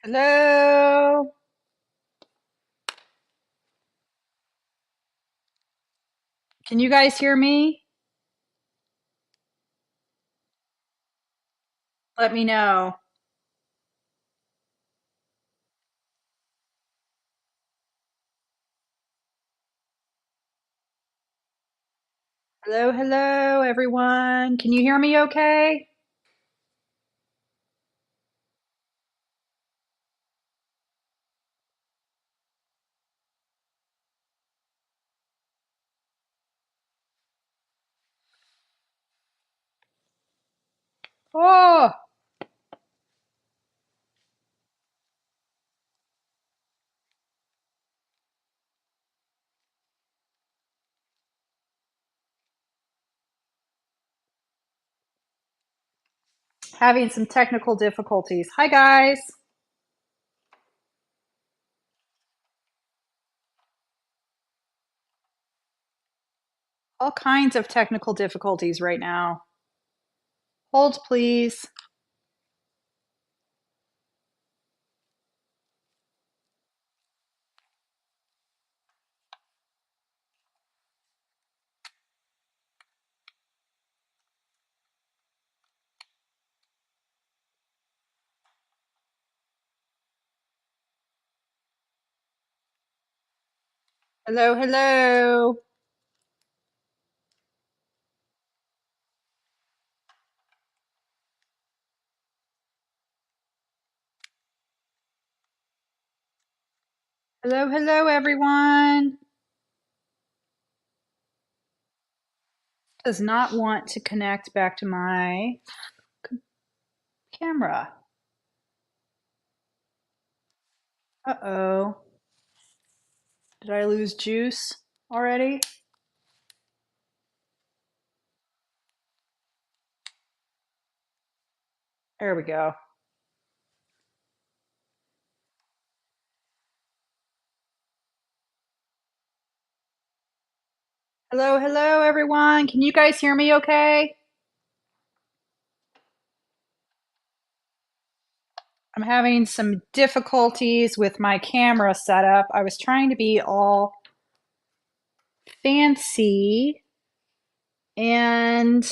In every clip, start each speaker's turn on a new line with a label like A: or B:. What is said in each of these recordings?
A: Hello. Can you guys hear me? Let me know. Hello, hello, everyone. Can you hear me okay? Oh, having some technical difficulties. Hi, guys. All kinds of technical difficulties right now. Hold, please. Hello, hello. Hello, hello, everyone. Does not want to connect back to my camera. Uh-oh. Did I lose juice already? There we go. Hello, hello, everyone. Can you guys hear me okay? I'm having some difficulties with my camera setup. I was trying to be all fancy and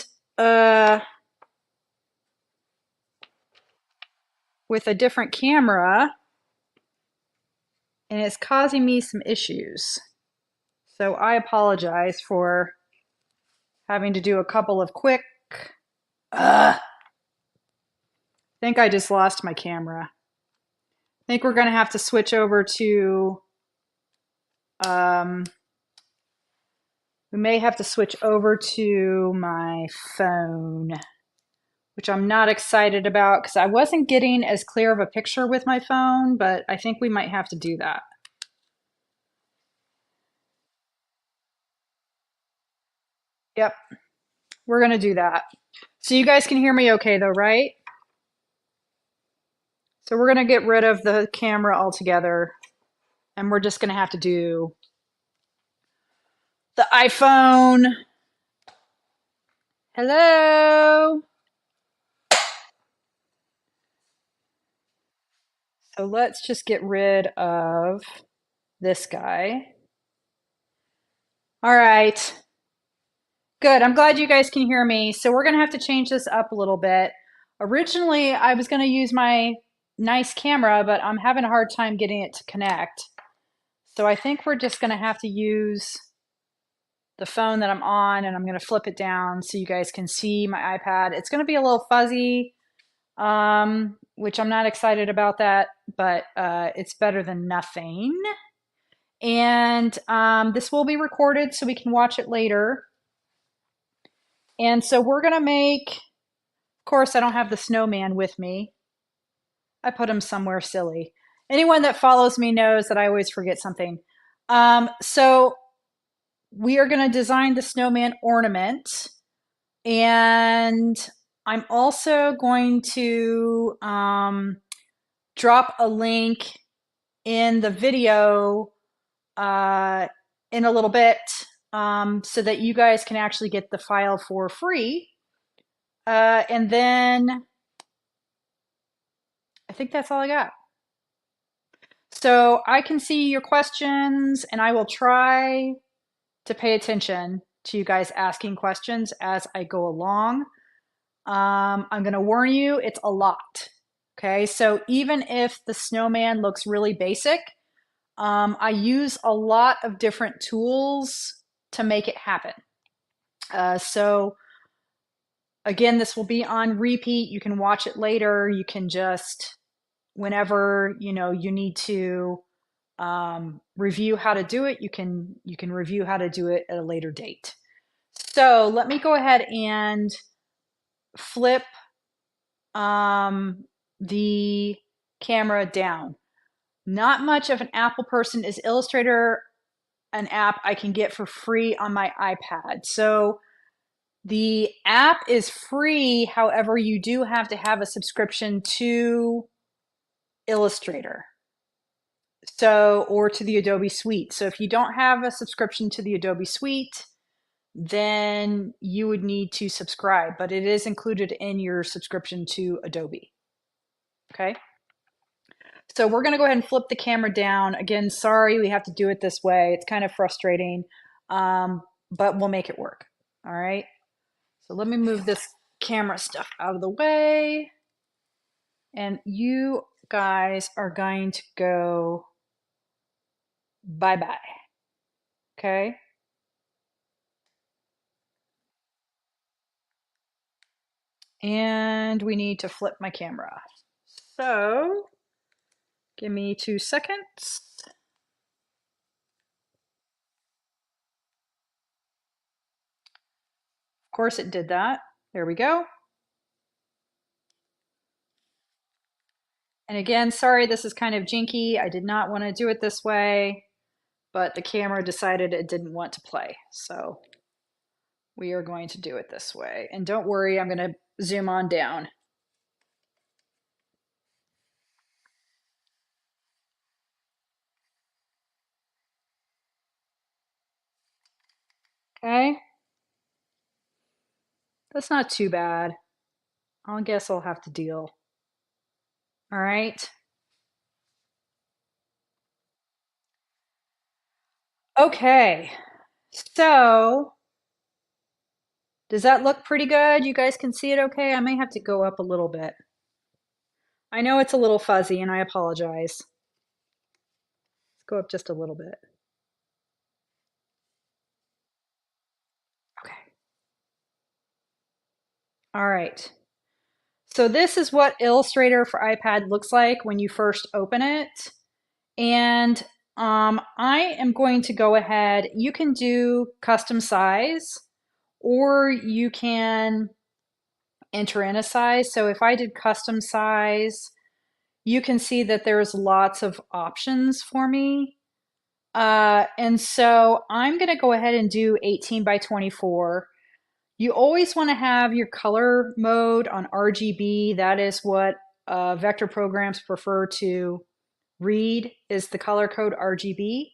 A: with a different camera, and it's causing me some issues. So I apologize for having to do a couple of quick. I think I just lost my camera. I think we're going to have to switch over to. Um, we may have to switch over to my phone, which I'm not excited about because I wasn't getting as clear of a picture with my phone, but I think we might have to do that. Yep, we're going to do that. So you guys can hear me okay though, right? So we're going to get rid of the camera altogether and we're just going to have to do the iPhone. Hello. So let's just get rid of this guy. All right. Good. I'm glad you guys can hear me. So we're going to have to change this up a little bit. Originally, I was going to use my nice camera, but I'm having a hard time getting it to connect. So I think we're just going to have to use the phone that I'm on, and I'm going to flip it down so you guys can see my iPad. It's going to be a little fuzzy, which I'm not excited about that, but it's better than nothing. And this will be recorded so we can watch it later. And so we're going to make, of course, I don't have the snowman with me. I put him somewhere silly. Anyone that follows me knows that I always forget something. So we are going to design the snowman ornament. And I'm also going to drop a link in the video in a little bit so that you guys can actually get the file for free. And then I think that's all I got. So I can see your questions and I will try to pay attention to you guys asking questions as I go along. I'm going to warn you, it's a lot. Okay, so even if the snowman looks really basic, I use a lot of different tools to make it happen. So again, this will be on repeat. You can watch it later. You can just, whenever you need to review how to do it, you can review how to do it at a later date. So let me go ahead and flip the camera down. Not much of an Apple person. Is Illustrator an app I can get for free on my iPad? So the app is free, however, you do have to have a subscription to Illustrator. So, or to the Adobe Suite. So if you don't have a subscription to the Adobe Suite, then you would need to subscribe, but it is included in your subscription to Adobe. Okay. So we're going to go ahead and flip the camera down. Again, sorry we have to do it this way. It's kind of frustrating, but we'll make it work. All right. So let me move this camera stuff out of the way. And you guys are going to go bye-bye. Okay. And we need to flip my camera. So give me 2 seconds. Of course it did that. There we go. And again, sorry, this is kind of jinky. I did not want to do it this way, but the camera decided it didn't want to play. So we are going to do it this way. And don't worry, I'm going to zoom on down. Okay. That's not too bad. I guess I'll have to deal. All right. Okay. So does that look pretty good? You guys can see it okay? I may have to go up a little bit. I know it's a little fuzzy and I apologize. Let's go up just a little bit. Okay. All right. So this is what Illustrator for iPad looks like when you first open it. And I am going to go ahead, you can do custom size or you can enter in a size. So if I did custom size, you can see that there's lots of options for me. And so I'm going to go ahead and do 18 by 24. You always want to have your color mode on RGB. That is what vector programs prefer to read, is the color code RGB.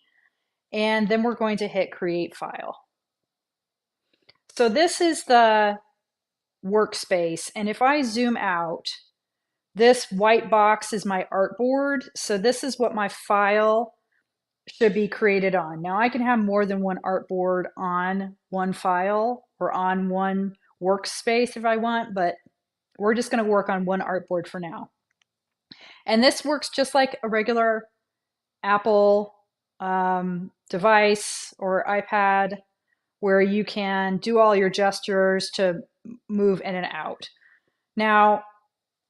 A: And then we're going to hit create file. So this is the workspace. And if I zoom out, this white box is my artboard. So this is what my file should be created on. Now I can have more than one artboard on one file or on one workspace if I want, but we're just going to work on one artboard for now. And this works just like a regular Apple device or iPad, where you can do all your gestures to move in and out. Now,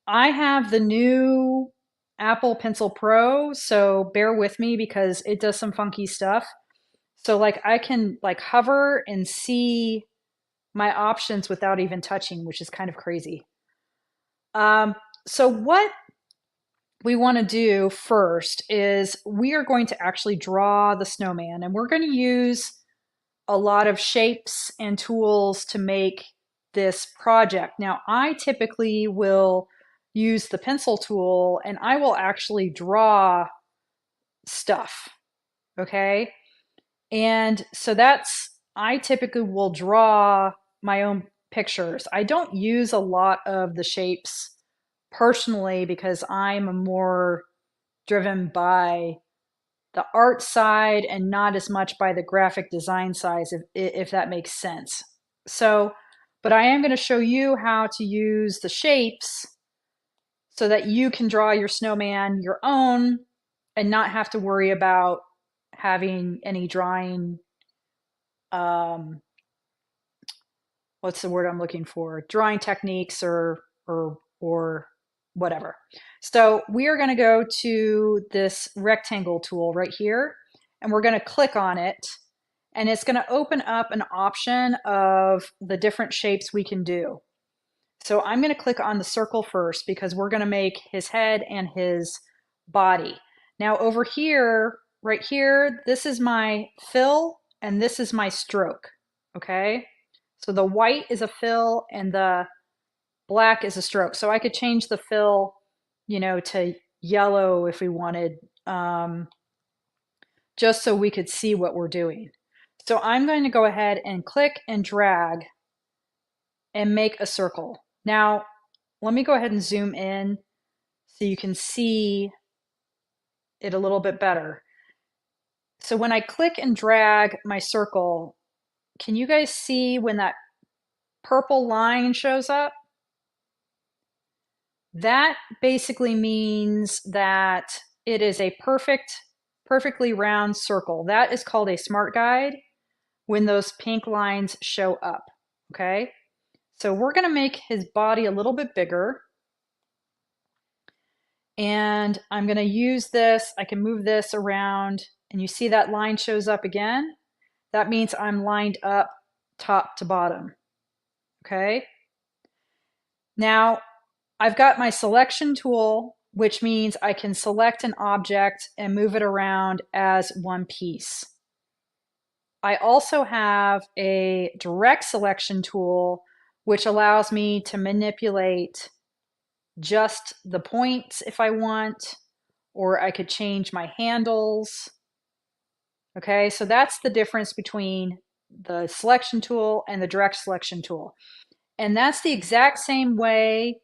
A: I have the new Apple Pencil Pro, so bear with me because it does some funky stuff. So like I can like hover and see my options without even touching, which is kind of crazy. So what we want to do first is we are going to actually draw the snowman, and we're going to use a lot of shapes and tools to make this project. Now, I typically will use the pencil tool and I will actually draw stuff. Okay. And so I typically will draw my own pictures. I don't use a lot of the shapes personally because I'm a more driven by the art side and not as much by the graphic design side, if that makes sense. So, but I am going to show you how to use the shapes so that you can draw your snowman your own and not have to worry about having any drawing, um, what's the word I'm looking for? Drawing techniques or whatever. So we are going to go to this rectangle tool right here, and we're going to click on it, and it's going to open up an option of the different shapes we can do. So I'm going to click on the circle first because we're going to make his head and his body. Now over here, right here, this is my fill and this is my stroke. Okay. So the white is a fill and the black is a stroke. So I could change the fill, to yellow if we wanted, just so we could see what we're doing. So I'm going to go ahead and click and drag and make a circle. Now, let me go ahead and zoom in so you can see it a little bit better. So when I click and drag my circle, can you guys see when that purple line shows up? That basically means that it is a perfectly round circle. That is called a smart guide when those pink lines show up, okay? So we're gonna make his body a little bit bigger. And I'm gonna use this, I can move this around and you see that line shows up again. That means I'm lined up top to bottom, okay? Now, I've got my selection tool, which means I can select an object and move it around as one piece. I also have a direct selection tool, which allows me to manipulate just the points if I want, or I could change my handles. Okay, so that's the difference between the selection tool and the direct selection tool. And that's the exact same way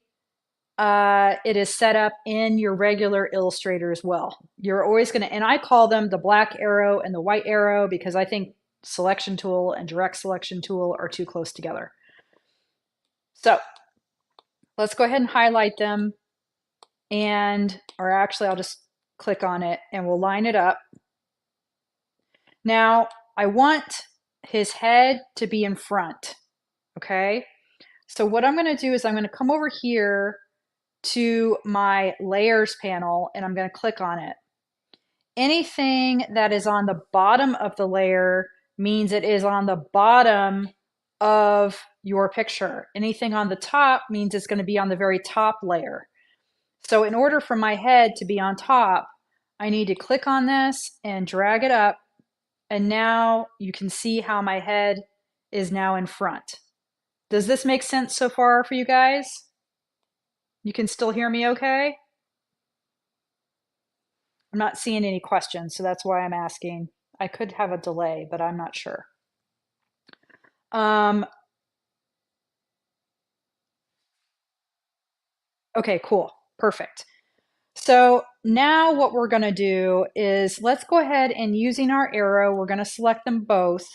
A: it is set up in your regular Illustrator as well. You're always going to, and I call them the black arrow and the white arrow because I think selection tool and direct selection tool are too close together. So let's go ahead and highlight them, or actually I'll just click on it and we'll line it up. Now I want his head to be in front, okay? So what I'm going to do is I'm going to come over here to my layers panel and I'm going to click on it. Anything that is on the bottom of the layer means it is on the bottom of your picture. Anything on the top means it's going to be on the very top layer. So in order for my head to be on top, I need to click on this and drag it up. And now you can see how my head is now in front. Does this make sense so far for you guys? You can still hear me okay? I'm not seeing any questions, so that's why I'm asking. I could have a delay, but I'm not sure. Okay, cool. Perfect. So now what we're going to do is let's go ahead and using our arrow, we're going to select them both.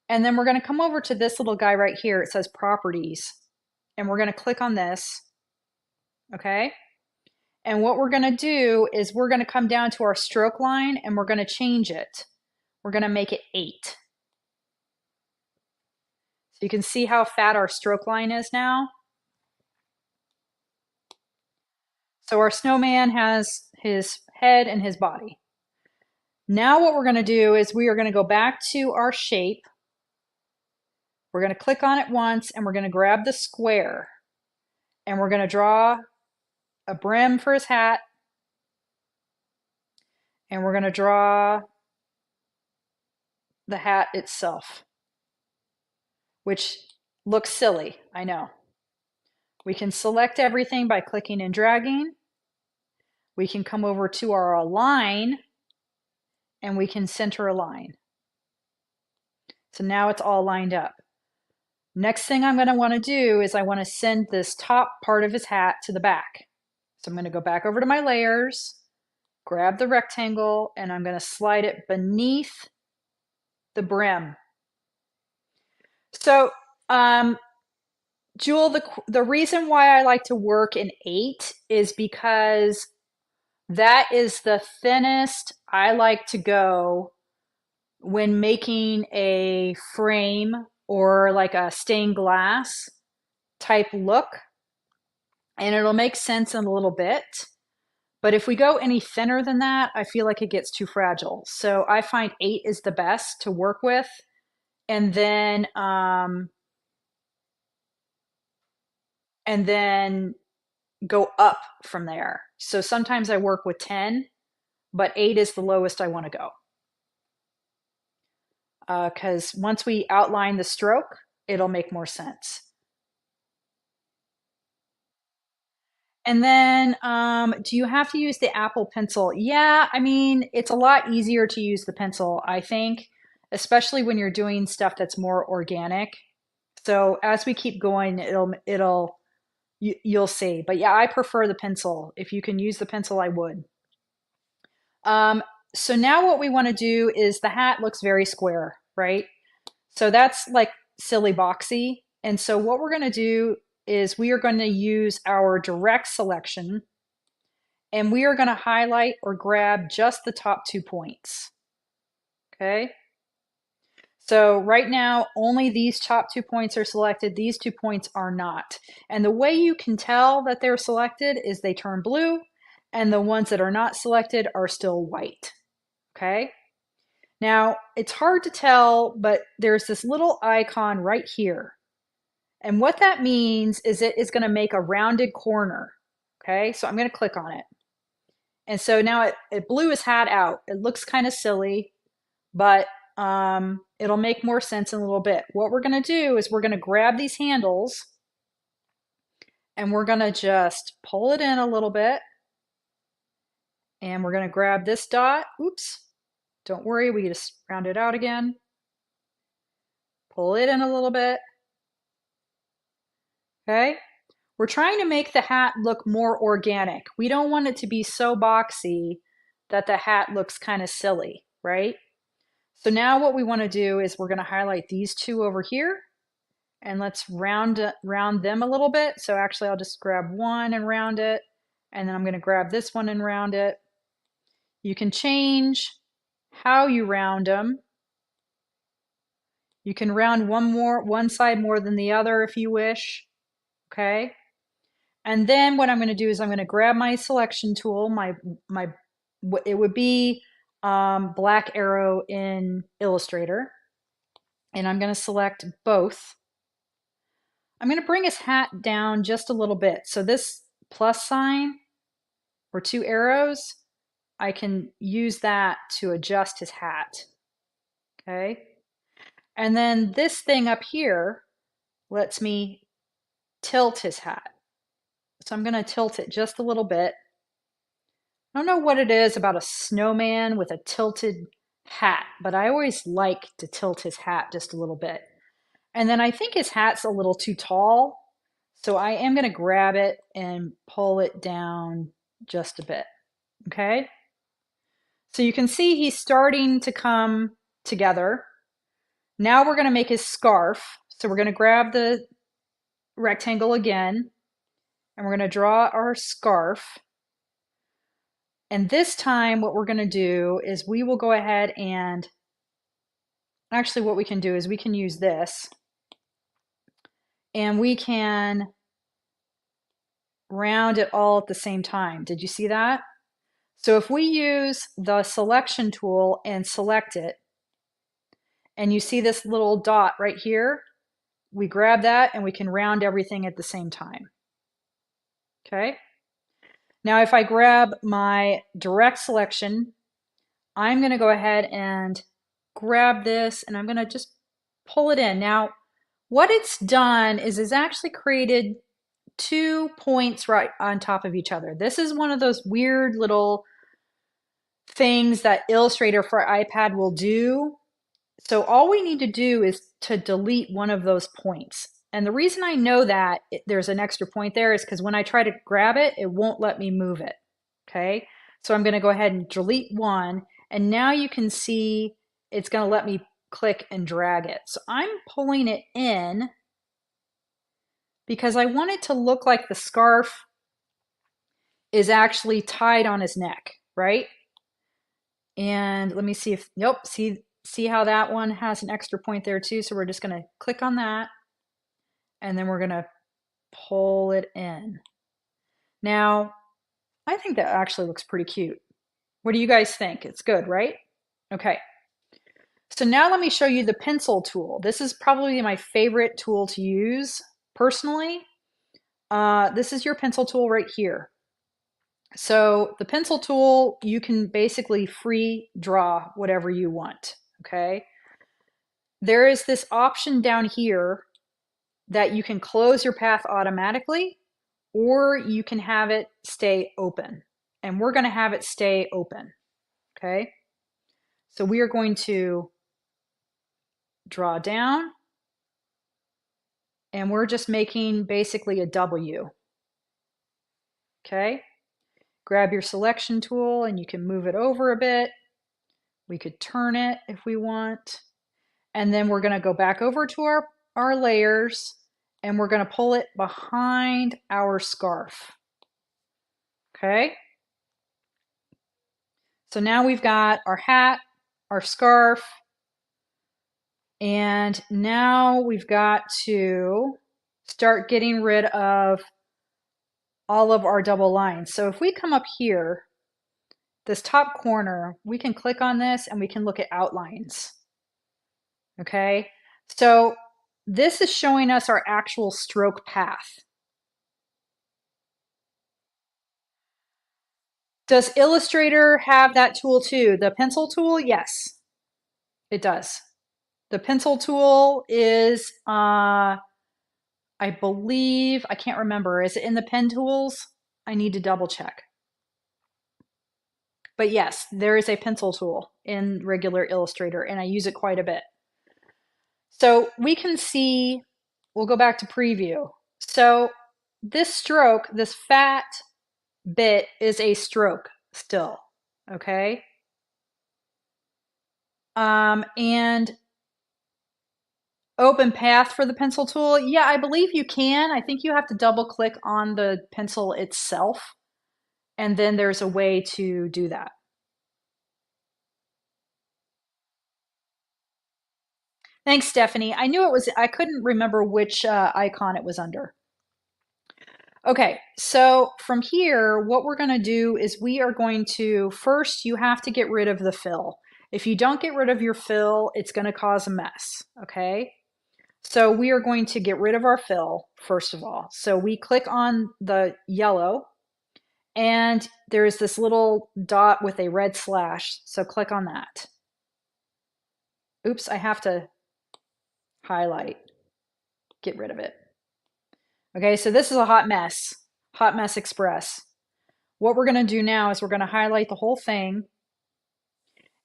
A: And then we're going to come over to this little guy right here. It says properties. And we're going to click on this. Okay. And what we're going to do is we're going to come down to our stroke line and we're going to change it. We're going to make it 8. So you can see how fat our stroke line is now. So our snowman has his head and his body. Now what we're going to do is we are going to go back to our shape. We're going to click on it once and we're going to grab the square and we're going to draw a brim for his hat and we're going to draw the hat itself, which looks silly, I know. We can select everything by clicking and dragging. We can come over to our align and we can center align. So now it's all lined up. Next thing I'm going to want to do is I want to send this top part of his hat to the back. So I'm going to go back over to my layers grab the rectangle, and I'm going to slide it beneath the brim. So, Jewel, the reason why I like to work in 8 is because that is the thinnest I like to go when making a frame or like a stained glass type look. And it'll make sense in a little bit. But if we go any thinner than that, I feel like it gets too fragile. So I find 8 is the best to work with. And then, and then go up from there. So sometimes I work with 10, but 8 is the lowest I want to go. Because once we outline the stroke, it'll make more sense. And then, do you have to use the Apple Pencil? Yeah, I mean, it's a lot easier to use the pencil, I think, especially when you're doing stuff that's more organic. So as we keep going, you'll see. But yeah, I prefer the pencil. If you can use the pencil, I would. So now what we want to do is the hat looks very square, right? So that's like silly boxy. And so what we're going to do is we are going to use our direct selection and we are going to highlight or grab just the top 2 points. Okay. So right now, only these top 2 points are selected. These 2 points are not. And the way you can tell that they're selected is they turn blue and the ones that are not selected are still white. Okay. Now it's hard to tell, but there's this little icon right here. And what that means is it is going to make a rounded corner. Okay. So I'm going to click on it. And so now it blew his hat out. It looks kind of silly, but it'll make more sense in a little bit. What we're going to do is we're going to grab these handles and we're going to just pull it in a little bit. And we're going to grab this dot. Oops. Don't worry. We just round it out again. Pull it in a little bit. Okay. We're trying to make the hat look more organic. We don't want it to be so boxy that the hat looks kind of silly, right? So now what we want to do is we're going to highlight these 2 over here and let's round them a little bit. So actually I'll just grab one and round it. And then I'm going to grab this one and round it. You can change how you round them. You can round one side more than the other if you wish. Okay. And then what I'm going to do is I'm going to grab my selection tool, it would be black arrow in Illustrator. And I'm going to select both. I'm going to bring his hat down just a little bit. So this plus sign or 2 arrows, I can use that to adjust his hat. Okay. And then this thing up here lets me tilt his hat. So I'm going to tilt it just a little bit. I don't know what it is about a snowman with a tilted hat, but I always like to tilt his hat just a little bit. And then I think his hat's a little too tall, so I am going to grab it and pull it down just a bit. Okay? So you can see he's starting to come together. Now we're going to make his scarf. So we're going to grab the rectangle again, and we're going to draw our scarf. And this time what we're going to do is we will go ahead and actually what we can do is we can use this and we can round it all at the same time. Did you see that? So if we use the selection tool and select it, and you see this little dot right here, we grab that and we can round everything at the same time. Okay. Now if I grab my direct selection, I'm going to go ahead and grab this and I'm going to just pull it in. Now what it's done is it's actually created 2 points right on top of each other. This is one of those weird little things that Illustrator for iPad will do. So all we need to do is to delete one of those points. And the reason I know that there's an extra point there is because when I try to grab it, it won't let me move it. Okay. So I'm going to go ahead and delete one. And now you can see it's going to let me click and drag it. So I'm pulling it in because I want it to look like the scarf is actually tied on his neck, right? And let me see if, nope, see how that one has an extra point there too. So we're just going to click on that and then we're going to pull it in. Now, I think that actually looks pretty cute. What do you guys think? It's good, right? Okay. So now let me show you the pencil tool. This is probably my favorite tool to use personally. This is your pencil tool right here. So the pencil tool, you can basically free draw whatever you want, okay? There is this option down here that you can close your path automatically, or you can have it stay open. And we're gonna have it stay open, okay? So we are going to draw down, and we're just making basically a W, okay? Grab your selection tool and you can move it over a bit. We could turn it if we want. And then we're gonna go back over to our layers and we're gonna pull it behind our scarf, okay? So now we've got our hat, our scarf, and now we've got to start getting rid of all of our double lines. So if we come up here, this top corner, we can click on this and we can look at outlines. Okay, so this is showing us our actual stroke path. Does Illustrator have that tool too? The pencil tool? Yes, it does. The pencil tool is, I believe, I can't remember. Is it in the pen tools? I need to double check. But yes, there is a pencil tool in regular Illustrator and I use it quite a bit. So we can see, we'll go back to preview. So this stroke, this fat bit is a stroke still, okay? And open path for the pencil tool. Yeah, I believe you can. I think you have to double click on the pencil itself, and then there's a way to do that. Thanks, Stephanie. I knew it was, I couldn't remember which icon it was under. Okay, so from here, what we're gonna do is we are going to, first you have to get rid of the fill. If you don't get rid of your fill, it's gonna cause a mess, okay? So we are going to get rid of our fill, first of all. So we click on the yellow, and there's this little dot with a red slash, so click on that. Oops, I have to highlight, get rid of it. Okay, so this is a hot mess express. What we're gonna do now is we're gonna highlight the whole thing,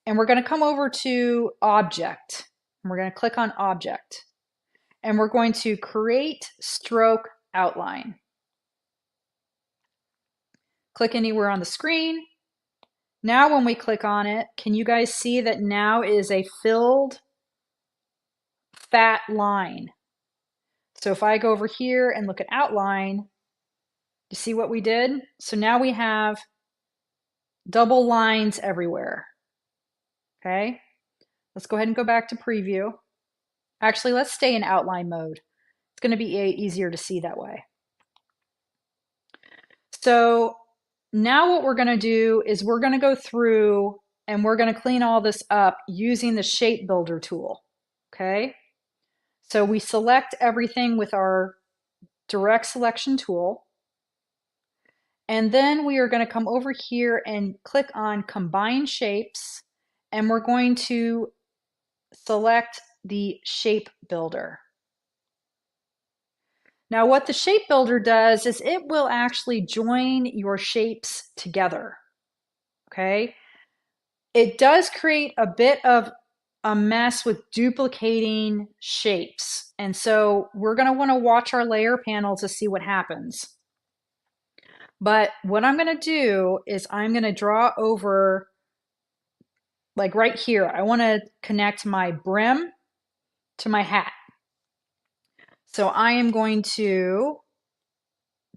A: and we're gonna come over to Object, and we're gonna click on Object, and we're going to create stroke outline. Click anywhere on the screen. Now when we click on it, can you guys see that now is a filled fat line? So if I go over here and look at outline, you see what we did? So now we have double lines everywhere. Okay, let's go ahead and go back to preview. Actually, let's stay in outline mode. It's going to be easier to see that way. So now what we're going to do is we're going to go through and we're going to clean all this up using the shape builder tool. Okay, so we select everything with our direct selection tool. And then we are going to come over here and click on combine shapes, and we're going to select the shape builder. Now what the shape builder does is it will actually join your shapes together, okay? It does create a bit of a mess with duplicating shapes. And so we're gonna wanna watch our layer panel to see what happens. But what I'm going to do is I'm going to draw over, like right here. I want to connect my brim to my hat. So I am going to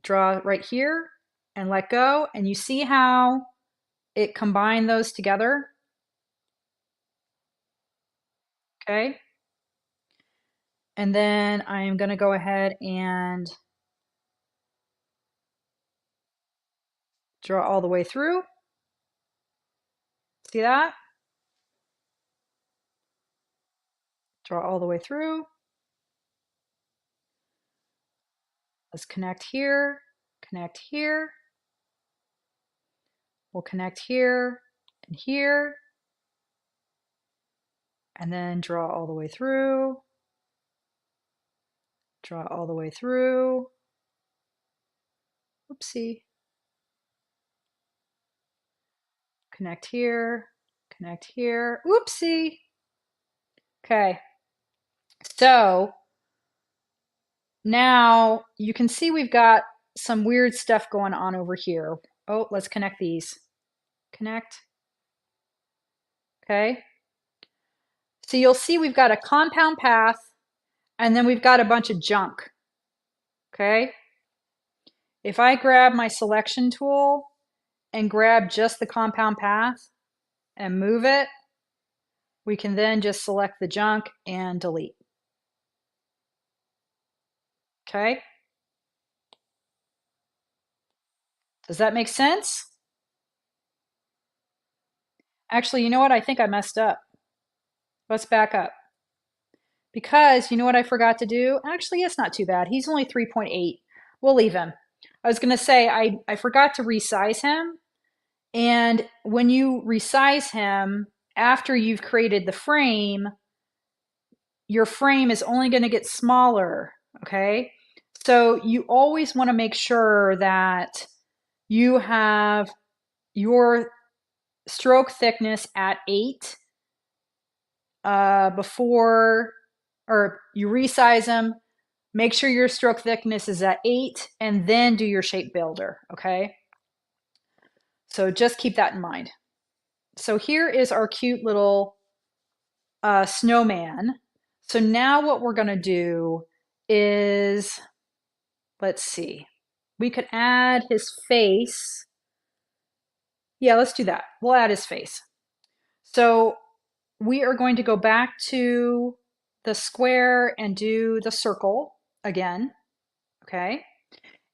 A: draw right here and let go. And you see how it combined those together? Okay. And then I am going to go ahead and draw all the way through. See that? Draw all the way through. Let's connect here, connect here. We'll connect here and here. And then draw all the way through. Draw all the way through. Oopsie. Connect here, connect here. Oopsie. Okay. So now you can see we've got some weird stuff going on over here. Oh, let's connect these. Connect. Okay. So you'll see we've got a compound path and then we've got a bunch of junk. Okay. If I grab my selection tool and grab just the compound path and move it, we can then just select the junk and delete. Okay. Does that make sense? Actually, you know what? I think I messed up. Let's back up. Because you know what I forgot to do? Actually, it's not too bad. He's only 3.8. We'll leave him. I was going to say, I forgot to resize him. And when you resize him, after you've created the frame, your frame is only going to get smaller. Okay. So you always want to make sure that you have your stroke thickness at 8 before, or you resize them, make sure your stroke thickness is at 8 and then do your shape builder, okay? So just keep that in mind. So here is our cute little snowman. So now what we're gonna do is, let's see, we could add his face. Yeah, let's do that. We'll add his face. So we are going to go back to the square and do the circle again, okay?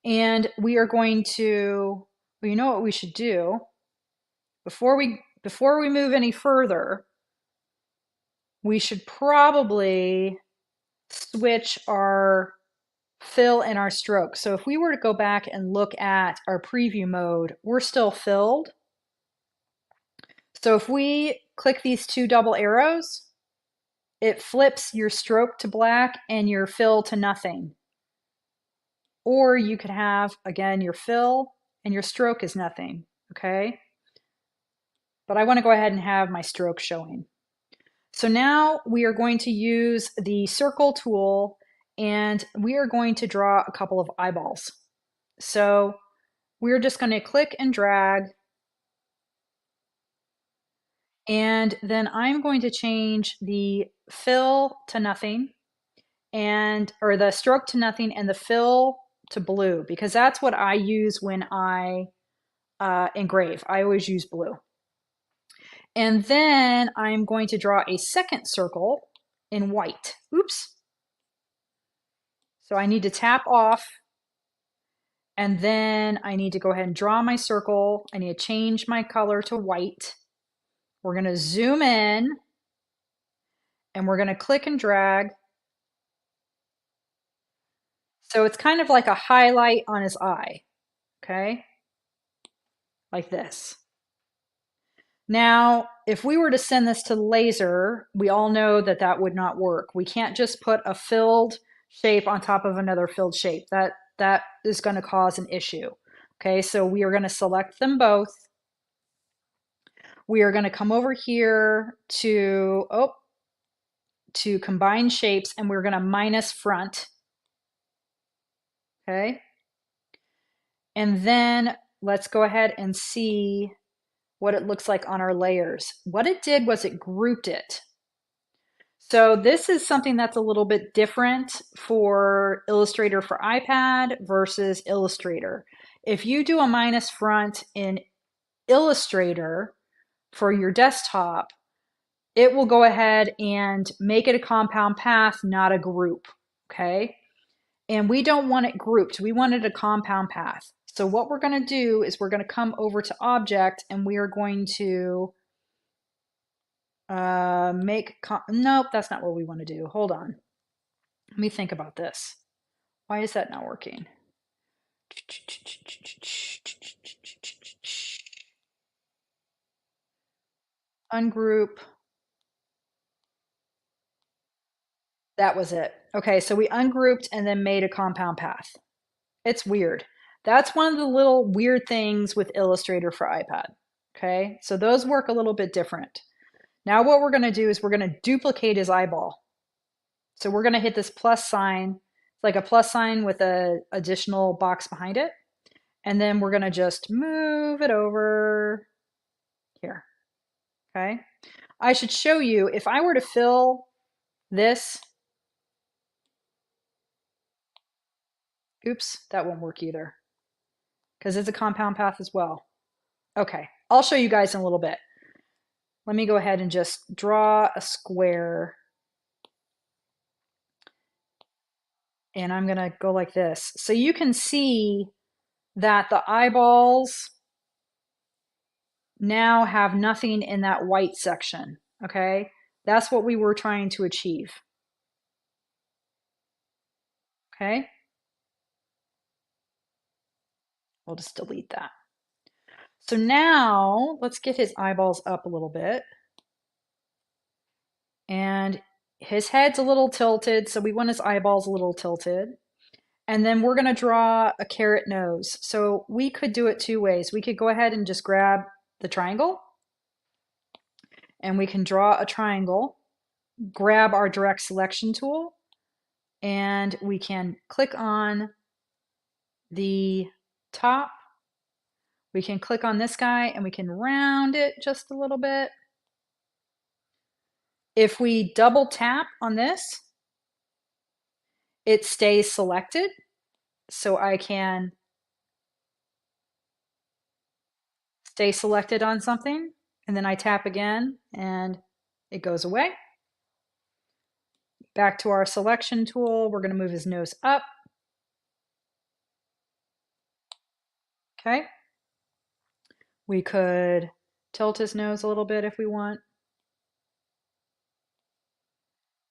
A: And we are going to, well, you know what we should do? Before we move any further, we should probably switch our fill and our stroke. So if we were to go back and look at our preview mode, we're still filled. So if we click these two double arrows, it flips your stroke to black and your fill to nothing. Or you could have, again, your fill and your stroke is nothing, okay? But I want to go ahead and have my stroke showing. So now we are going to use the circle tool and we are going to draw a couple of eyeballs. So we're just going to click and drag. And then I'm going to change the fill to nothing and, or the stroke to nothing and the fill to blue, because that's what I use when I engrave. I always use blue. And then I'm going to draw a second circle in white. Oops. So I need to tap off and then I need to go ahead and draw my circle. I need to change my color to white. We're going to zoom in and we're going to click and drag. So it's kind of like a highlight on his eye, okay? Like this. Now, if we were to send this to laser, we all know that that would not work. We can't just put a filled shape on top of another filled shape. That is going to cause an issue. Okay, so we are going to select them both. We are going to come over here to, to combine shapes and we're going to minus front. Okay. And then let's go ahead and see what it looks like on our layers. What it did was it grouped it. So this is something that's a little bit different for Illustrator for iPad versus Illustrator. If you do a minus front in Illustrator for your desktop, it will go ahead and make it a compound path, not a group, okay? And we don't want it grouped. We want it a compound path. So what we're going to do is we're going to come over to Object and we are going to nope, that's not what we want to do. Hold on. Let me think about this. Why is that not working? Ungroup. That was it. Okay, so we ungrouped and then made a compound path. It's weird. That's one of the little weird things with Illustrator for iPad. Okay, so those work a little bit different. Now what we're going to do is we're going to duplicate his eyeball. So we're going to hit this plus sign. It's like a plus sign with an additional box behind it. And then we're going to just move it over here. Okay. I should show you, if I were to fill this, oops, that won't work either because it's a compound path as well. Okay, I'll show you guys in a little bit. Let me go ahead and just draw a square. And I'm going to go like this. So you can see that the eyeballs now have nothing in that white section. Okay, that's what we were trying to achieve. Okay, we'll just delete that. So now let's get his eyeballs up a little bit. And his head's a little tilted, so we want his eyeballs a little tilted. And then we're going to draw a carrot nose. So we could do it two ways. We could go ahead and just grab the triangle, and we can draw a triangle, grab our direct selection tool, and we can click on the top. We can click on this guy and we can round it just a little bit. If we double tap on this, it stays selected. So I can stay selected on something, and then I tap again and it goes away. Back to our selection tool, we're going to move his nose up. Okay. We could tilt his nose a little bit if we want.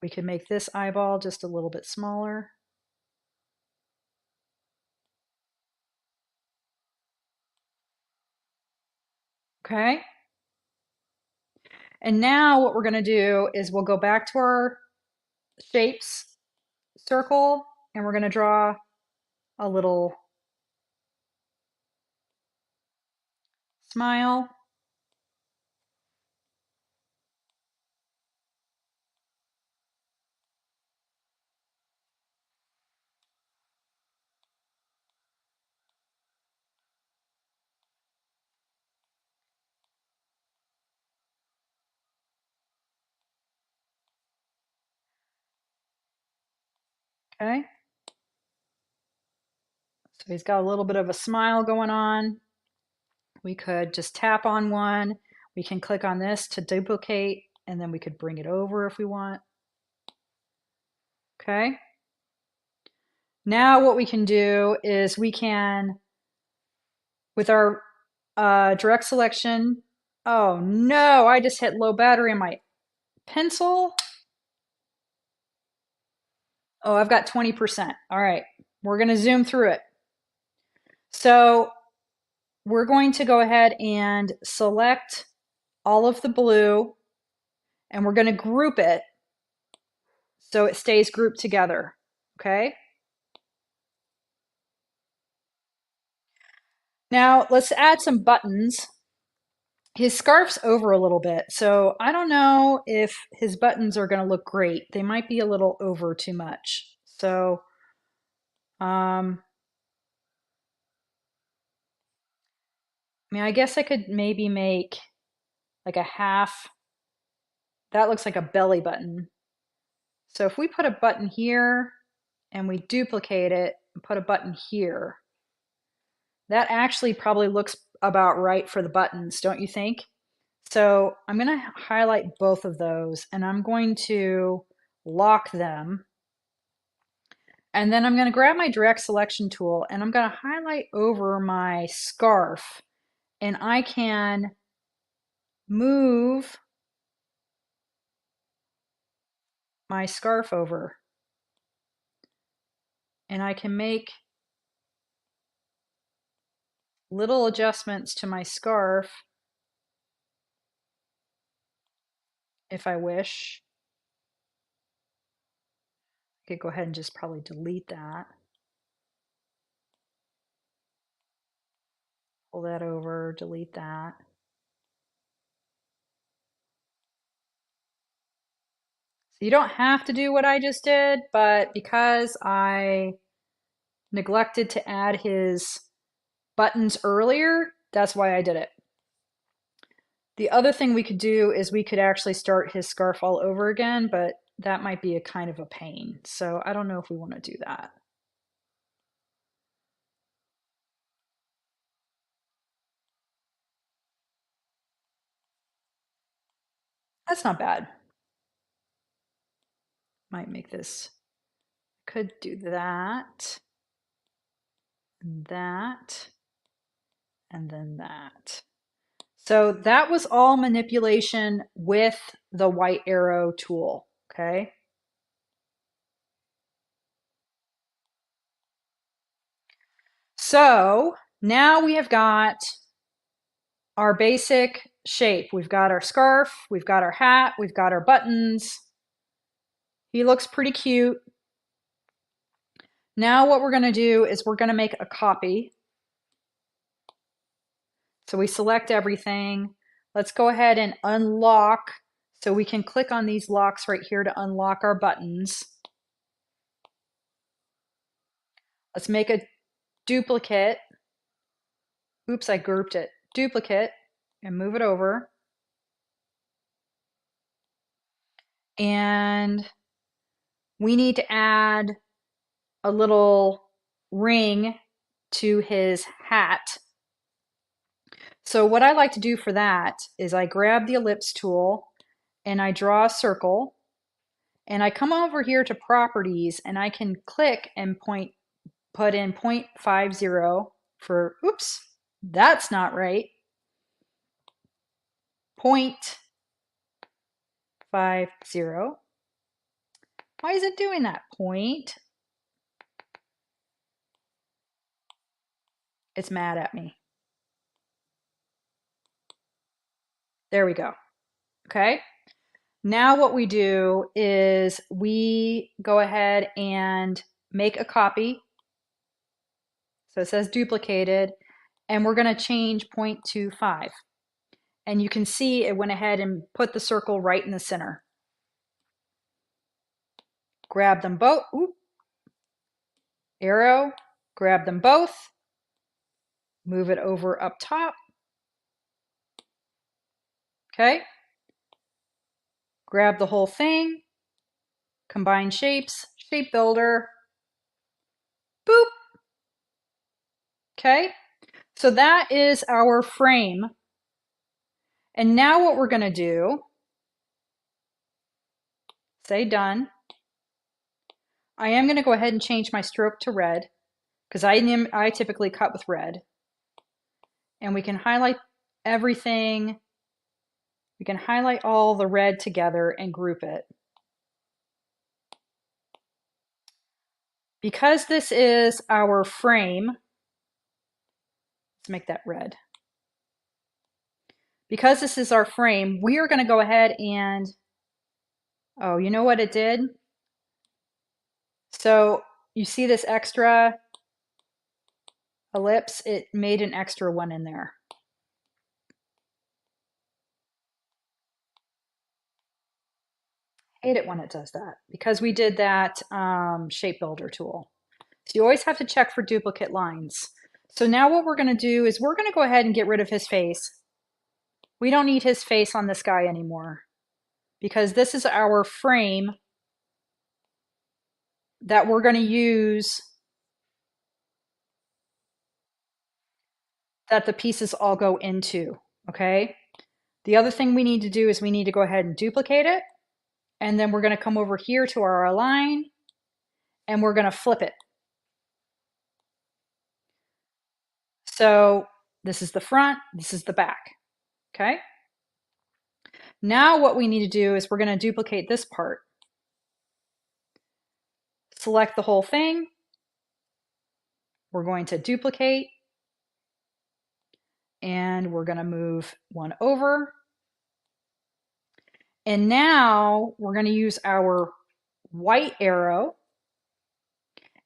A: We could make this eyeball just a little bit smaller. Okay. And now what we're going to do is we'll go back to our shapes circle and we're going to draw a little smile. Okay. So he's got a little bit of a smile going on. We could just tap on one. We can click on this to duplicate, and then we could bring it over if we want. Okay. Now what we can do is we can, with our direct selection, oh no, I just hit low battery in my pencil. Oh, I've got 20%. All right, we're going to zoom through it. So we're going to go ahead and select all of the blue, and we're going to group it so it stays grouped together. Okay. Now let's add some buttons. His scarf's over a little bit, so I don't know if his buttons are going to look great. They might be a little over too much. So I mean, I guess I could maybe make like a half. That looks like a belly button. So if we put a button here and we duplicate it and put a button here, that actually probably looks about right for the buttons, don't you think? So I'm going to highlight both of those and I'm going to lock them. And then I'm going to grab my direct selection tool and I'm going to highlight over my scarf and I can move my scarf over and I can make little adjustments to my scarf if I wish. I could go ahead and just probably delete that. Pull that over, delete that. So you don't have to do what I just did, but because I neglected to add his buttons earlier, that's why I did it. The other thing we could do is we could actually start his scarf all over again, but that might be a kind of a pain. So I don't know if we want to do that. That's not bad. Might make this, could do that, and that, and then that. So that was all manipulation with the white arrow tool, okay? So now we have got our basic shape. We've got our scarf, we've got our hat, we've got our buttons. He looks pretty cute. Now what we're going to do is we're going to make a copy. So we select everything. Let's go ahead and unlock. So we can click on these locks right here to unlock our buttons. Let's make a duplicate. Oops, I grouped it. Duplicate and move it over. And we need to add a little ring to his hat. So what I like to do for that is I grab the ellipse tool and I draw a circle and I come over here to properties and I can click and put in 0.50 for, oops, that's not right. 0.50. Why is it doing that? Point. It's mad at me. There we go. Okay. Now what we do is we go ahead and make a copy. So it says duplicated, and we're going to change 0.25. And you can see it went ahead and put the circle right in the center. Grab them both. Ooh. Arrow, grab them both. Move it over up top. Okay. Grab the whole thing. Combine shapes, shape builder. Boop. Okay. So that is our frame. And now what we're going to do, say done. I am going to go ahead and change my stroke to red because I typically cut with red. And we can highlight everything. We can highlight all the red together and group it. Because this is our frame, let's make that red. Because this is our frame, we are going to go ahead and, oh, you know what it did? So you see this extra ellipse? It made an extra one in there. I hate it when it does that because we did that shape builder tool. So you always have to check for duplicate lines. So now what we're going to do is we're going to go ahead and get rid of his face. We don't need his face on this guy anymore because this is our frame that we're going to use that the pieces all go into, okay? The other thing we need to do is we need to go ahead and duplicate it, and then we're going to come over here to our align, and we're going to flip it. So this is the front, this is the back, okay? Now what we need to do is we're going to duplicate this part. Select the whole thing. We're going to duplicate, and we're going to move one over. And now we're going to use our white arrow,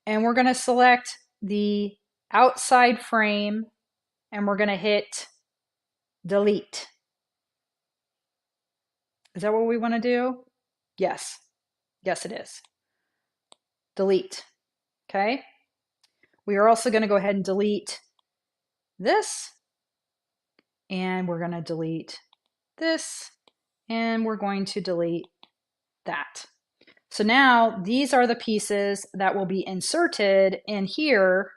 A: and we're going to select the outside frame, and we're going to hit delete. Is that what we want to do? Yes. Yes, it is. Delete. Okay. We are also going to go ahead and delete this, and we're going to delete this, and we're going to delete that. So now these are the pieces that will be inserted in here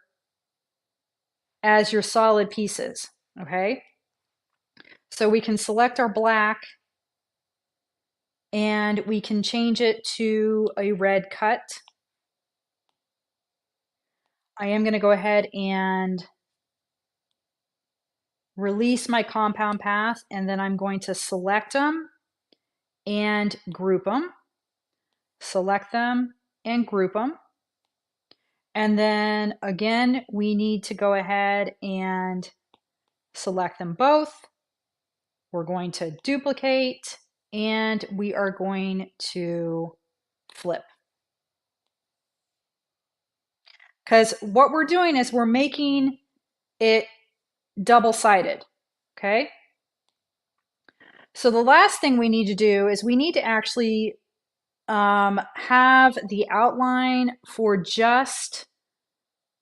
A: as your solid pieces, okay? So we can select our black, and we can change it to a red cut. I am going to go ahead and release my compound path, and then I'm going to select them and group them, select them and group them. And then again, we need to go ahead and select them both. We're going to duplicate, and we are going to flip. Because what we're doing is we're making it double-sided, okay? So the last thing we need to do is we need to actually have the outline for just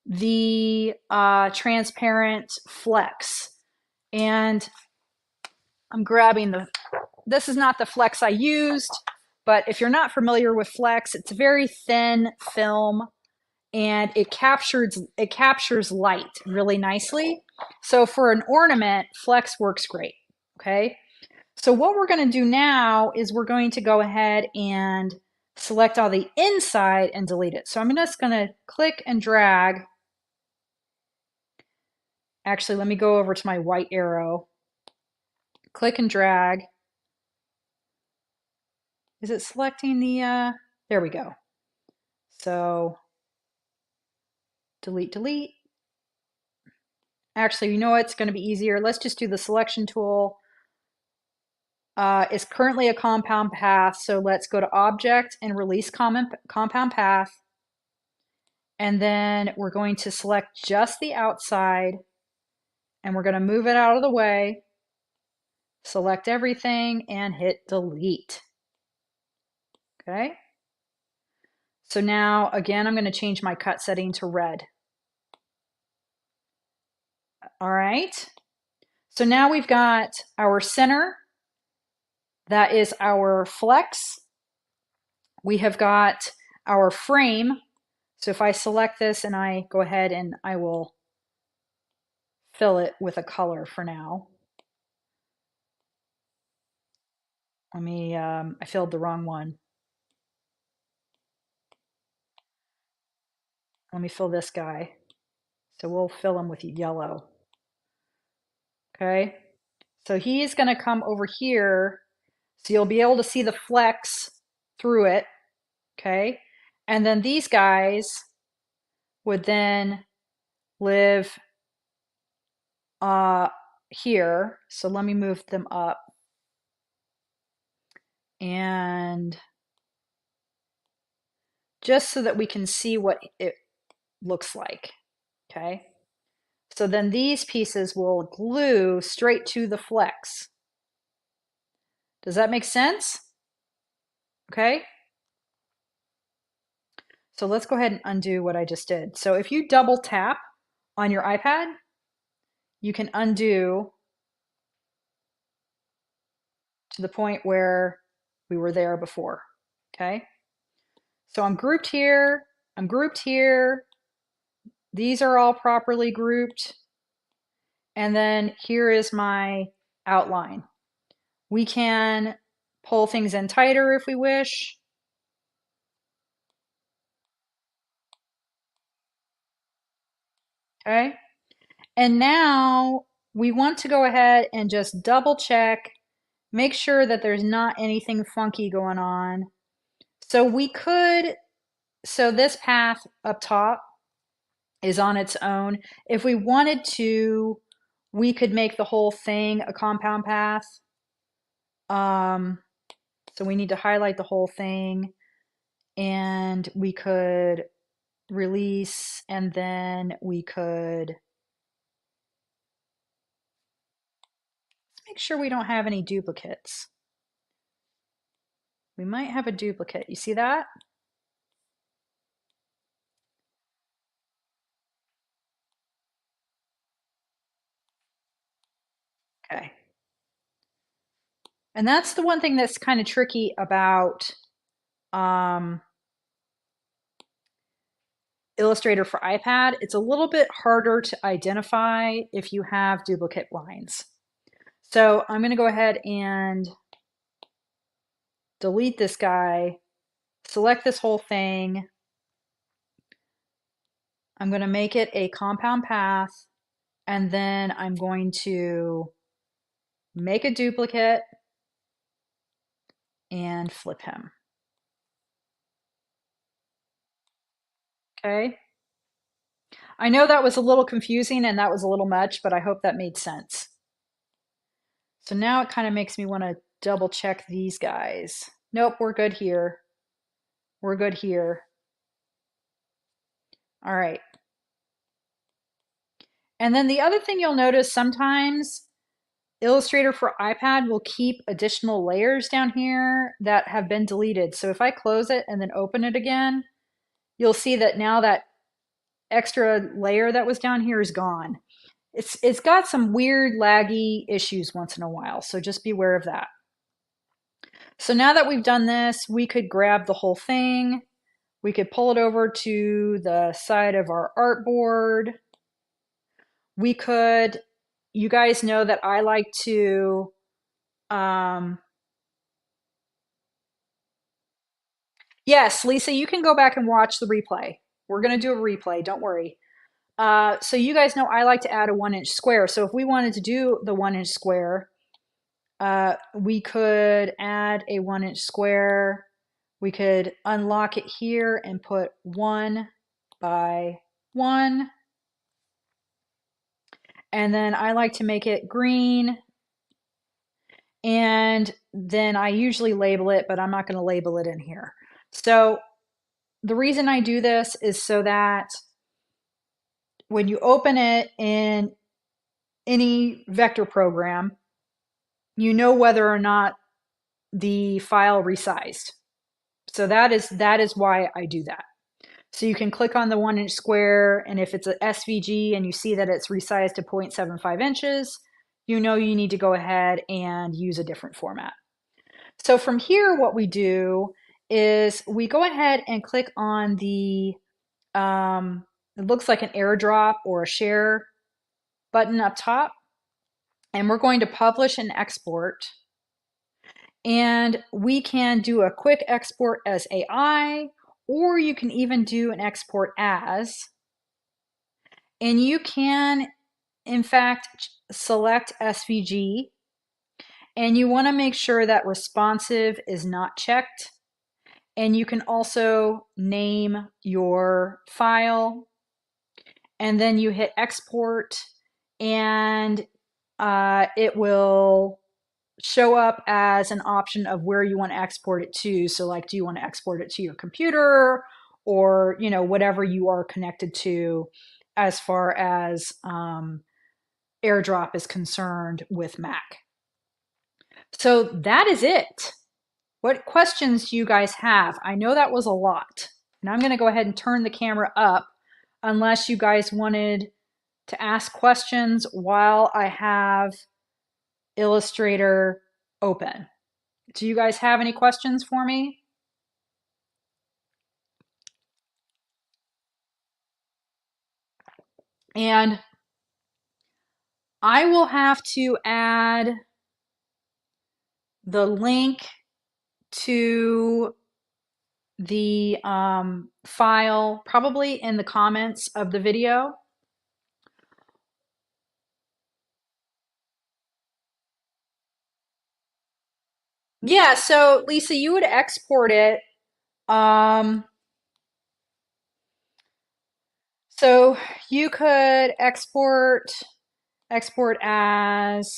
A: the transparent flex. And I'm grabbing this is not the flex I used, but if you're not familiar with flex, it's a very thin film, and it captures light really nicely. So for an ornament, flex works great, okay? So what we're going to do now is we're going to go ahead and select all the inside and delete it. So I'm just going to click and drag. Actually, let me go over to my white arrow. Click and drag. Is it selecting the, there we go. So delete, delete. Actually, you know what? It's going to be easier. Let's just do the selection tool. It's currently a compound path, so let's go to Object and Release Compound Path. And then we're going to select just the outside, and we're going to move it out of the way, select everything, and hit delete. Okay. So now, again, I'm going to change my cut setting to red. All right. So now we've got our center. That is our flex. We have got our frame. So if I select this and I go ahead and I will fill it with a color for now. Let me, I filled the wrong one. Let me fill this guy. So we'll fill him with yellow. Okay. So he's going to come over here. So you'll be able to see the flex through it. Okay. And then these guys would then live here. So let me move them up. And just so that we can see what it looks like. Okay. So then these pieces will glue straight to the flex. Does that make sense? Okay. So let's go ahead and undo what I just did. So if you double tap on your iPad, you can undo to the point where we were there before. Okay. So I'm grouped here. I'm grouped here. These are all properly grouped. And then here is my outline. We can pull things in tighter if we wish. Okay. And now we want to go ahead and just double check, make sure that there's not anything funky going on. So we could, so this path up top is on its own. If we wanted to, we could make the whole thing a compound path. So we need to highlight the whole thing, and we could release, and then we could make sure we don't have any duplicates. We might have a duplicate. You see that? Okay. And that's the one thing that's kind of tricky about Illustrator for iPad. It's a little bit harder to identify if you have duplicate lines. So I'm going to go ahead and delete this guy, select this whole thing. I'm going to make it a compound path, and then I'm going to make a duplicate and flip him. Okay. I know that was a little confusing and that was a little much, but I hope that made sense. So now it kind of makes me want to double check these guys. Nope, we're good here. We're good here. All right. And then the other thing you'll notice sometimes Illustrator for iPad will keep additional layers down here that have been deleted. So if I close it and then open it again, you'll see that now that extra layer that was down here is gone. It's got some weird laggy issues once in a while, so just beware of that. So now that we've done this, we could grab the whole thing. We could pull it over to the side of our artboard. We could, you guys know that I like to, yes, Lisa, you can go back and watch the replay. We're going to do a replay, don't worry. So you guys know I like to add a 1-inch square. So if we wanted to do the 1-inch square, we could add a 1-inch square. We could unlock it here and put 1 by 1. And then I like to make it green. And then I usually label it, but I'm not going to label it in here. So the reason I do this is so that when you open it in any vector program, you know whether or not the file resized. So that is why I do that. So you can click on the 1-inch square, and if it's a SVG and you see that it's resized to 0.75 inches, you know you need to go ahead and use a different format. So from here, what we do is we go ahead and click on the, it looks like an airdrop or a share button up top, and we're going to publish and export. And we can do a quick export as AI, or you can even do an export as. And you can, in fact, select SVG. And you want to make sure that responsive is not checked. And you can also name your file. And then you hit export, and it will show up as an option of where you want to export it to. So like, do you want to export it to your computer, or, you know, whatever you are connected to as far as AirDrop is concerned with Mac. So that is it. What questions do you guys have? I know that was a lot, and I'm going to go ahead and turn the camera up unless you guys wanted to ask questions while I have Illustrator open. Do you guys have any questions for me? And I will have to add the link to the file probably in the comments of the video. Yeah, so Lisa, you would export it. Um, so you could export as,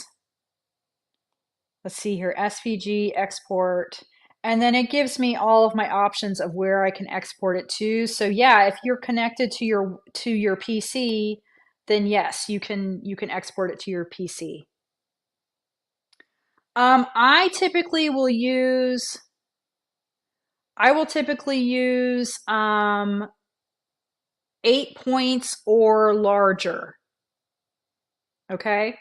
A: let's see here, SVG export, and then it gives me all of my options of where I can export it to. So yeah, if you're connected to your PC, then yes, you can export it to your PC. I typically will use I will typically use 8 points or larger. Okay.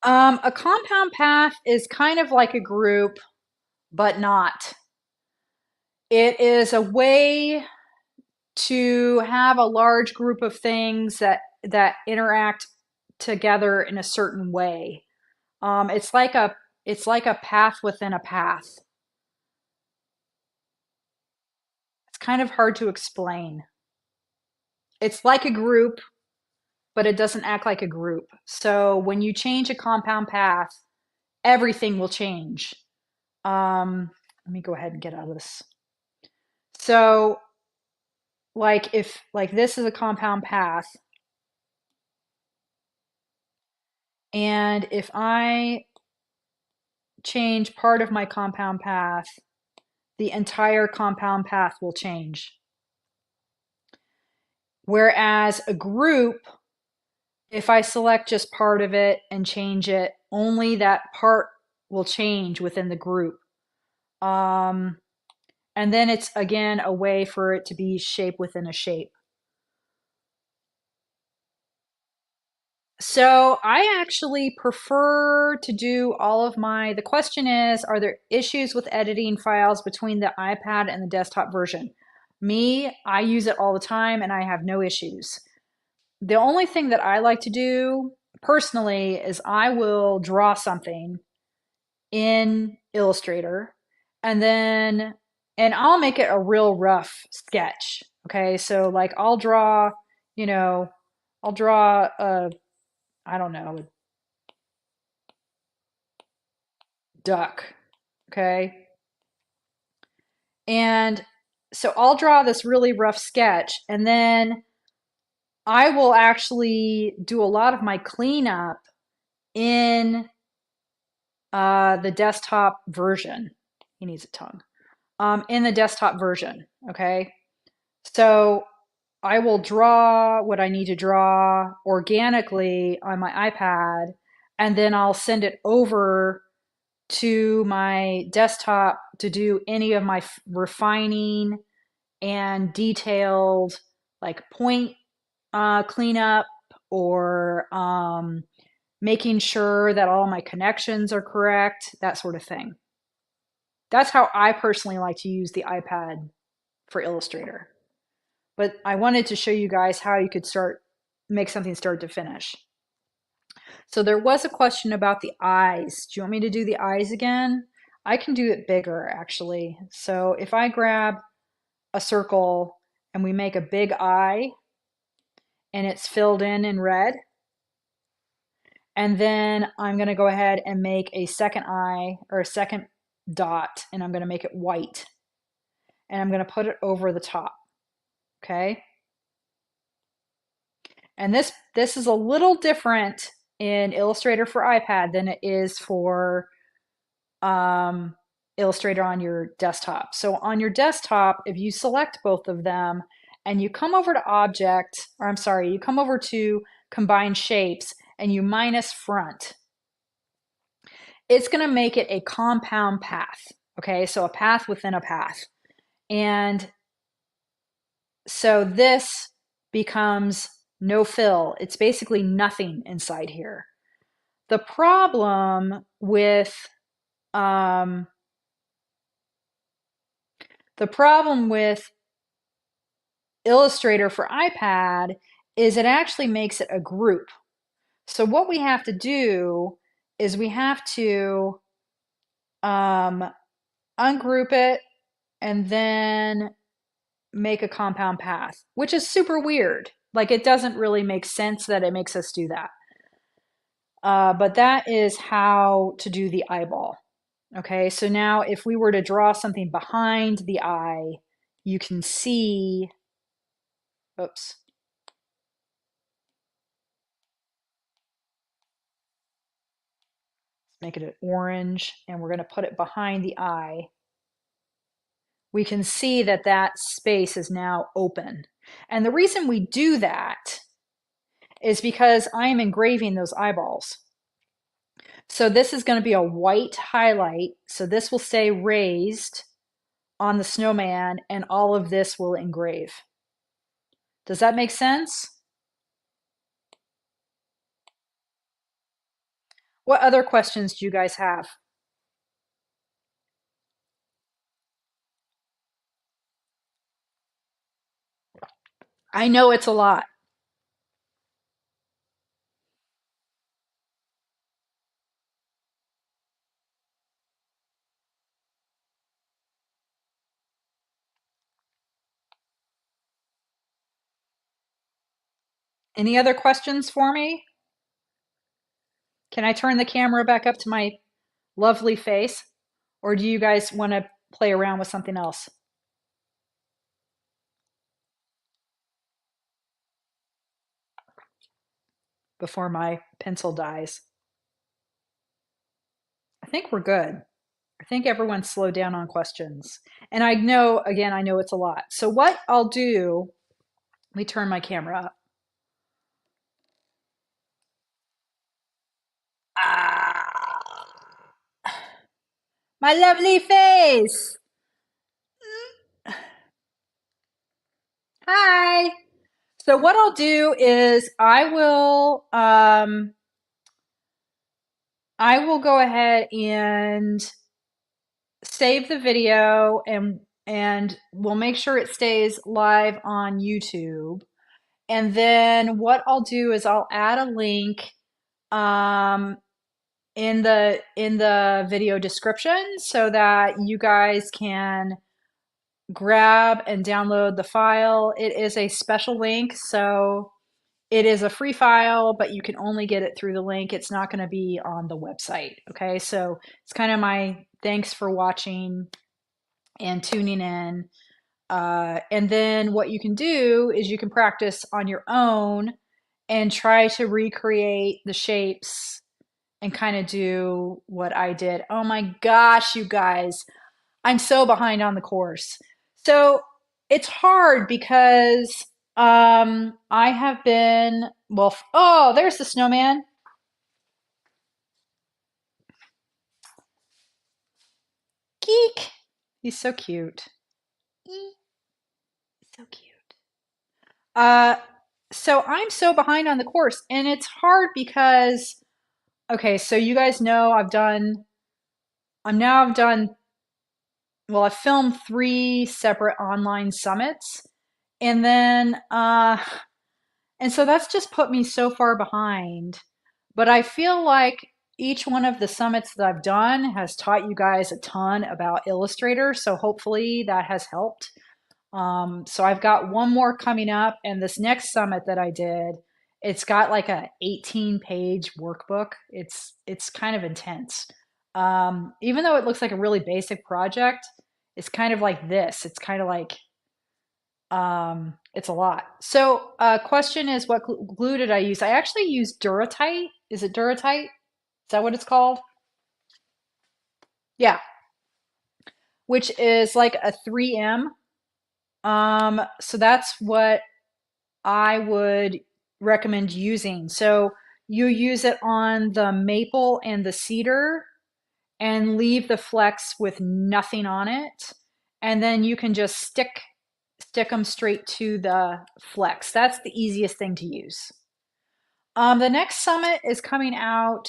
A: A compound path is kind of like a group, but not. It is a way to have a large group of things that interact together in a certain way. It's like a path within a path. It's kind of hard to explain. It's like a group, but it doesn't act like a group. So when you change a compound path, everything will change. Let me go ahead and get out of this. So if this is a compound path, and if I change part of my compound path, the entire compound path will change. Whereas a group, if I select just part of it and change it, only that part will change within the group. And then it's again a way for it to be shape within a shape. So I actually prefer to do all of the question is, are there issues with editing files between the iPad and the desktop version? Me, I use it all the time and I have no issues. The only thing that I like to do personally is I will draw something in Illustrator and I'll make it a real rough sketch. Okay. So like you know, I'll draw a, I don't know, a duck. Okay. And so I'll draw this really rough sketch and then I will actually do a lot of my cleanup in the desktop version. He needs a tongue. In the desktop version. Okay. So I will draw what I need to draw organically on my iPad, and then I'll send it over to my desktop to do any of my refining and detailed like point cleanup or making sure that all my connections are correct, that sort of thing. That's how I personally like to use the iPad for Illustrator. But I wanted to show you guys how you could make something start to finish. So there was a question about the eyes. Do you want me to do the eyes again? I can do it bigger actually. So if I grab a circle and we make a big eye and it's filled in red, and then I'm going to go ahead and make a second eye or a second dot and I'm going to make it white and I'm going to put it over the top. Okay. And this is a little different in Illustrator for iPad than it is for um, Illustrator on your desktop. So on your desktop, if you select both of them and you come over to Object, or I'm sorry, you come over to Combine Shapes and you minus front, it's going to make it a compound path. Okay, so a path within a path. And So this becomes no fill. It's basically nothing inside here. The problem with um, the problem with Illustrator for iPad is it actually makes it a group. So what we have to do is we have to um, ungroup it and then make a compound path, which is super weird. Like it doesn't really make sense that it makes us do that. But that is how to do the eyeball. Okay, so now if we were to draw something behind the eye, you can see, oops, make it an orange, and we're going to put it behind the eye. We can see that that space is now open. And the reason we do that is because I am engraving those eyeballs. So this is going to be a white highlight. So this will stay raised on the snowman, and all of this will engrave. Does that make sense? What other questions do you guys have? I know it's a lot. Any other questions for me? Can I turn the camera back up to my lovely face? Or do you guys want to play around with something else before my pencil dies? I think we're good. I think everyone slowed down on questions. And I know, again, I know it's a lot. So what I'll do, let me turn my camera up. Ah, my lovely face. Hi. So what I'll do is I will go ahead and save the video, and we'll make sure it stays live on YouTube. And then what I'll do is I'll add a link um, in the video description so that you guys can grab and download the file. It is a special link, so it is a free file, but you can only get it through the link. It's not going to be on the website. Okay, so it's kind of my thanks for watching and tuning in. And then what you can do is you can practice on your own and try to recreate the shapes and kind of do what I did. Oh my gosh, you guys, I'm so behind on the course. So it's hard because I have been, well, oh, there's the snowman. Geek. He's so cute. So cute. Uh, so I'm so behind on the course, and it's hard because, okay, so you guys know I've done, well, I've filmed 3 separate online summits, and then, and so that's just put me so far behind. But I feel like each one of the summits that I've done has taught you guys a ton about Illustrator, so hopefully that has helped. So I've got one more coming up, and this next summit that I did, it's got like a 18-page workbook. It's kind of intense. Even though it looks like a really basic project, it's kind of like this. It's kind of like it's a lot. So question is, what glue did I use? I actually used Duratite. Is it Duratite? Is that what it's called? Yeah, which is like a 3M. So that's what I would recommend using. So you use it on the maple and the cedar and leave the flex with nothing on it. And then you can just stick them straight to the flex. That's the easiest thing to use. The next summit is coming out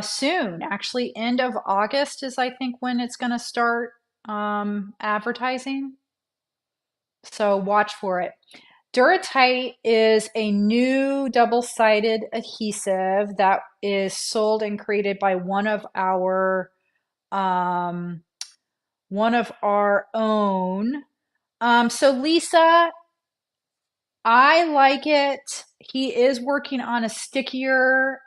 A: soon. Actually, end of August is I think when it's going to start advertising. So watch for it. Duratite is a new double-sided adhesive that is sold and created by um, one of our own. So Lisa, I like it. He is working on a stickier,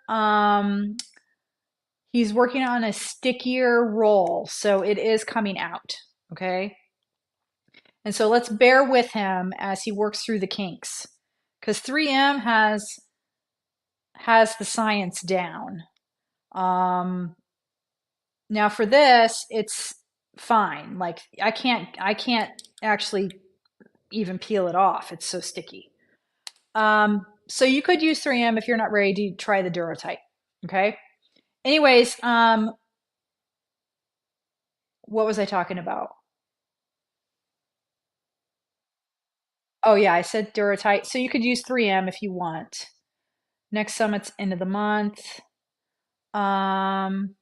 A: he's working on a stickier roll, so it is coming out. Okay. And so let's bear with him as he works through the kinks, because 3M has the science down. Um, Now for this, it's fine. Like I can't actually even peel it off. It's so sticky. So you could use 3M if you're not ready to try the Duratite. Okay. Anyways, what was I talking about? Oh yeah, I said Duratite. So you could use 3M if you want. Next summit's end of the month. Um,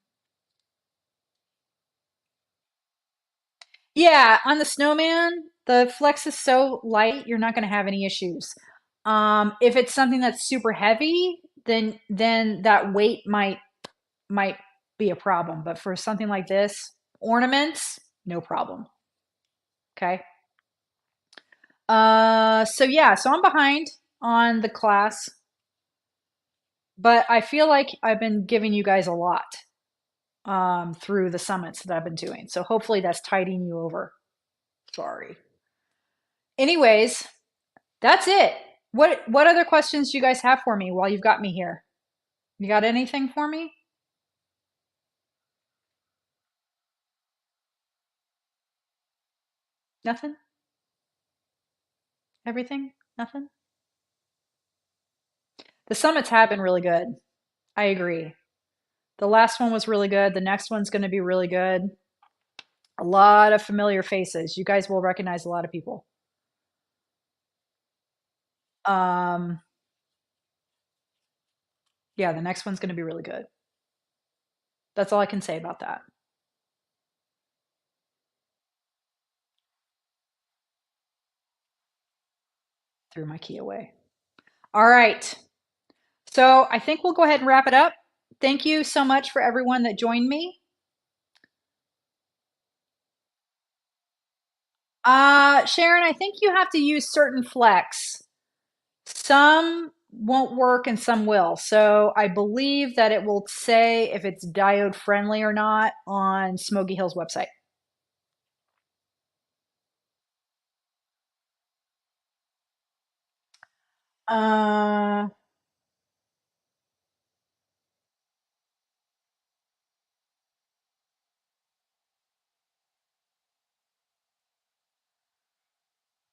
A: yeah, on the Snowman, the flex is so light, you're not going to have any issues. If it's something that's super heavy, then that weight might be a problem. But for something like this, ornaments, no problem. Okay. So yeah, so I'm behind on the class, but I feel like I've been giving you guys a lot through the summits that I've been doing. So hopefully that's tiding you over. Sorry. Anyways, that's it. What other questions do you guys have for me while you've got me here? You got anything for me? Nothing? Everything? Nothing? The summits have been really good. I agree. The last one was really good. The next one's going to be really good. A lot of familiar faces. You guys will recognize a lot of people. Um, yeah, the next one's going to be really good. That's all I can say about that. Threw my key away. All right. So I think we'll go ahead and wrap it up. Thank you so much for everyone that joined me. Sharon, I think you have to use certain flex. Some won't work and some will. So I believe that it will say if it's diode friendly or not on Smoky Hill's website. Uh,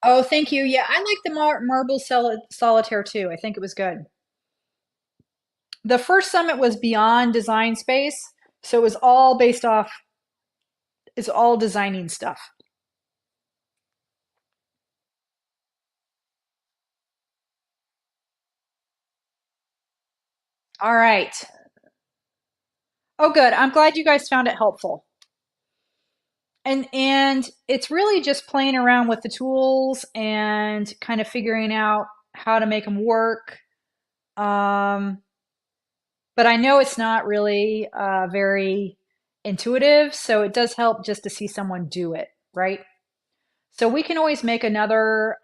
A: oh, thank you. Yeah, I like the marble solitaire too. I think it was good. The first summit was beyond design space, so it was all based off, it's all designing stuff. All right. Oh, good. I'm glad you guys found it helpful. And it's really just playing around with the tools and kind of figuring out how to make them work. Um, but I know it's not really very intuitive, so it does help just to see someone do it, right? So we can always make another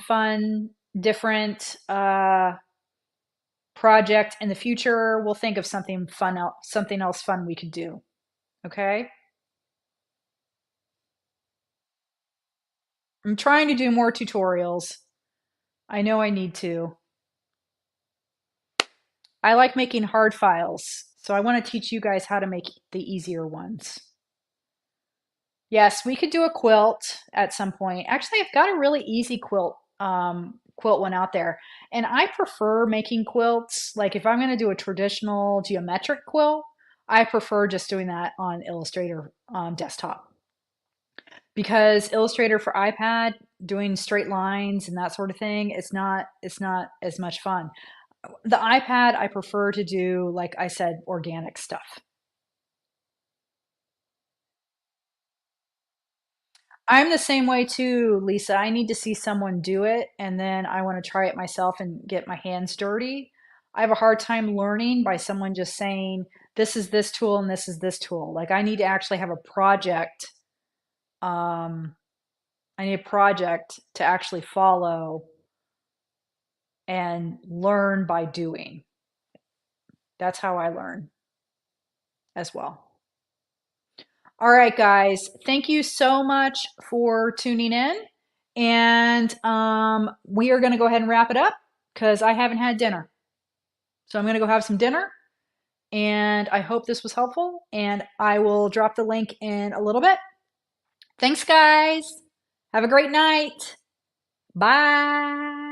A: fun, different project in the future. We'll think of something fun, something else fun we could do. Okay. I'm trying to do more tutorials. I know I need to. I like making hard files, so I want to teach you guys how to make the easier ones. Yes, we could do a quilt at some point. Actually, I've got a really easy quilt one out there, and I prefer making quilts. Like if I'm going to do a traditional geometric quilt, I prefer just doing that on Illustrator desktop because Illustrator for iPad doing straight lines and that sort of thing, it's not as much fun. The iPad, I prefer to do, like I said, organic stuff. I'm the same way too, Lisa. I need to see someone do it and then I want to try it myself and get my hands dirty. I have a hard time learning by someone just saying, this is this tool and this is this tool. Like I need to actually have a project. Um, I need a project to actually follow and learn by doing. That's how I learn as well. All right, guys, thank you so much for tuning in. And we are going to go ahead and wrap it up because I haven't had dinner. So I'm going to go have some dinner. And I hope this was helpful. And I will drop the link in a little bit. Thanks, guys. Have a great night. Bye.